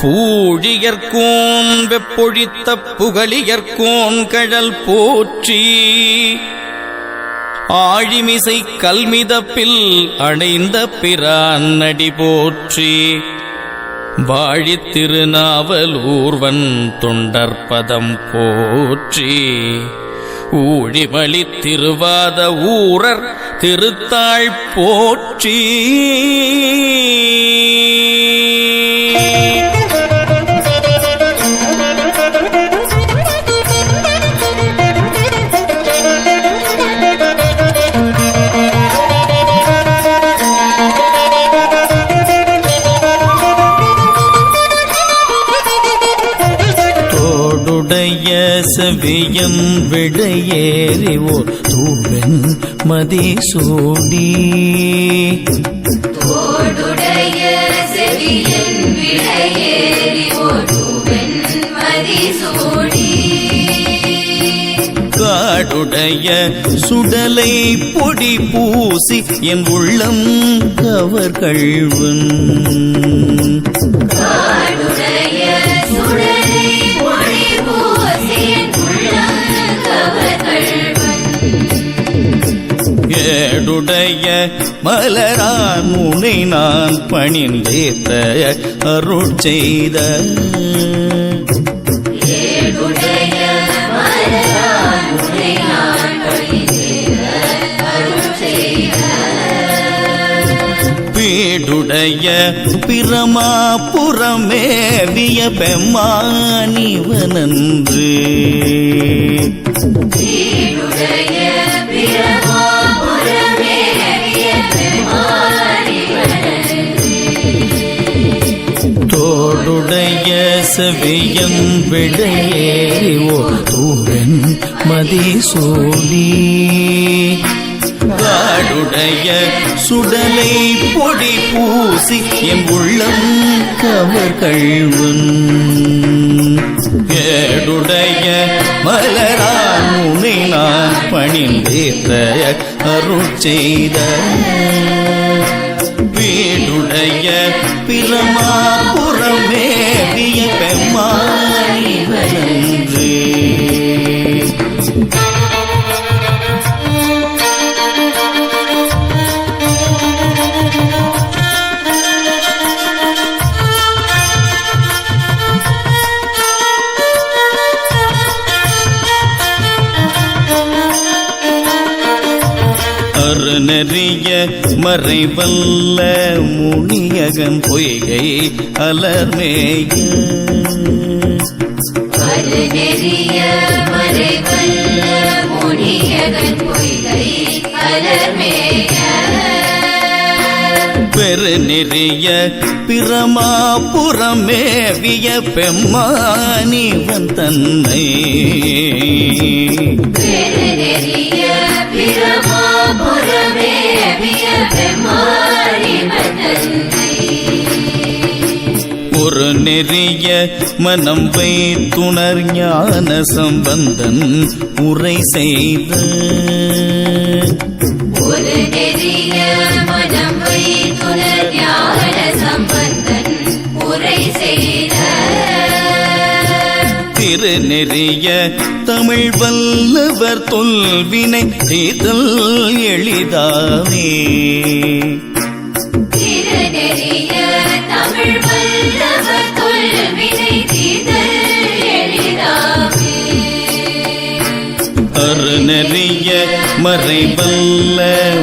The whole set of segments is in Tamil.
பூழியர்கோன் வெப்பொழித்த புகழியர்கோன் கழல் போற்றி ஆழிமிசை கல்மிதப்பில் அடைந்த பிரான் நடி போற்றி வாழித் திருநாவலூர்வன் தொண்டற்பதம் போற்றி ஊழிமளி திருவாத ஊரர் திருத்தாள் போற்றி செவியன் விடையேறி ஓர் தூவென் மதிசூடி தோடுடைய செவியன் விடையேறி ஓர் தூவென் மதிசூடி காடுடைய சுடலை பொடி பூசி என் உள்ளம் கவர்கள்வன் காடுடைய சுடலை பொடி பூசி என் உள்ளம் கவர்கள்வன் ஏடுடைய மலரான் முனை நான் பணிந்தேத்த அருள் செய்த ஏடுடைய மலரான் முனை நான் பணிந்தேத்த அருள் செய்த பீடுடைய பிரமாபுரமேவிய பெம்மானிவனன்று பீடுடைய பிரமாபுரமேவிய பெம்மானிவனன்று தோடுடைய செவியன் விடையேறி ஓர் தூவென் மதிசூடி காடுடைய சுடலை பொடி பூசி என் உள்ளம் கவர்கள்வன் ஏடுடைய மலரான் முனை நான் பணிந்தேத்த அருள் செய்த வீடுடைய பிரமாபுரமேவிய பெம்மானிவனன்று அருநெறிய மறைவல்ல முனியகன் பொய்கை அலர்மேய அருநெறிய மறைவல்ல முனியகன் பொய்கை அலர்மேய பெருநெறிய பிரமாபுரமேவிய பெம்மானிவன் தன்னை பெருநெறிய பிரமாபுரமேவிய பெம்மானிவன் தன்னை ஒரு நெறிய மனம் வைத்துணர் ஞான சம்பந்தன் உரை செய்த ஒரு நெறிய மனம் வைத்துணர் ஞான சம்பந்தன் உரை செய்த திருநெறிய தமிழ் வல்லவர் தொல்வினை தீர்த்தல் எளிதாவே திருநெறிய தமிழ் வல்லவர் தொல்வினை தீர்த்தல் எளிதாவே அருநெறிய மறைவல்ல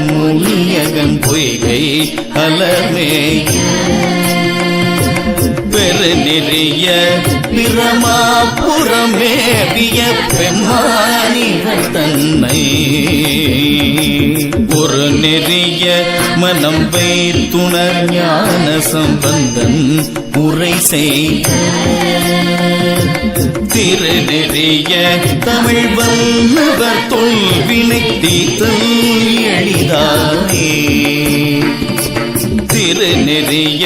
முனியகன் பொய்கை அலர்மேய பெருநெறிய பிரமாபுரமேவிய பெம்மானிவன் தன்னை ஒரு நெறிய மனம் வைத்துணர் ஞான சம்பந்தன் உரை செய்த திருநெறிய தமிழ் வல்லவர் தொல்வினை தீர்த்தல் எளிதானே திருநெறிய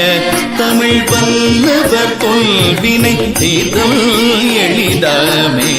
தமிழ் வல்லவர் தொல்வினை தீர்த்தல் எளிதாமே